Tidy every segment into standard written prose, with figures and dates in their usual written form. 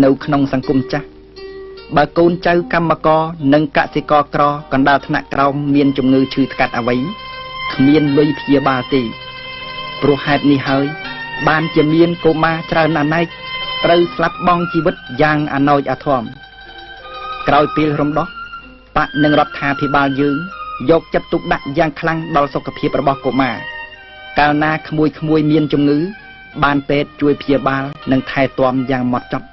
នៅក្នុងសង្គមចាស់បើកូនចៅកម្មករនិងកសិករក្រកណ្ដាលថ្នាក់ក្រោមមានជំងឺឈឺថ្កាត់អ្វីគ្មានលុយព្យាបាលទេព្រោះហេតុនេះហើយបានជាមានកុមារច្រើនអនេកត្រូវស្លាប់បង់ជីវិតយ៉ាងអណោចអធមក្រោយពេលរំដោះបកនិងរដ្ឋាភិបាលយើងយកចិត្តទុកដាក់យ៉ាងខ្លាំងដល់សុខភាពរបស់កុមារកាលណាក្មួយមានជំងឺបានពេទ្យជួយព្យាបាលនិងថែទាំយ៉ាងហ្មត់ចត់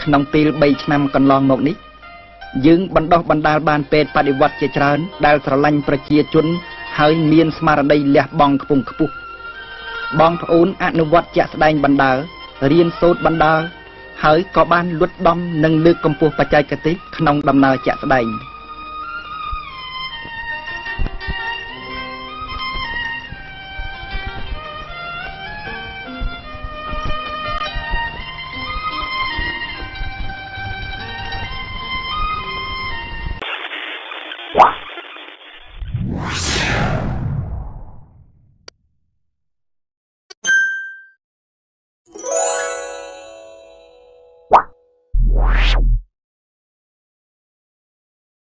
ក្នុងពេល3ឆ្នាំកន្លងមកនេះយើងបណ្ដុះបណ្ដាលបានពេទ្យបដិវត្តជាច្រើនដែលស្រឡាញ់ប្រជាជនហើយមានស្មារតីលះបង់ខ្ពង់ខ្ពស់បងប្អូនអនុវត្តជាក់ស្ដែងបណ្ដាលរៀនសូត្របណ្ដាលហើយក៏បានលុតដំនិងលើកកម្ពស់បច្ចេកទេសក្នុងដំណើរជាក់ស្ដែង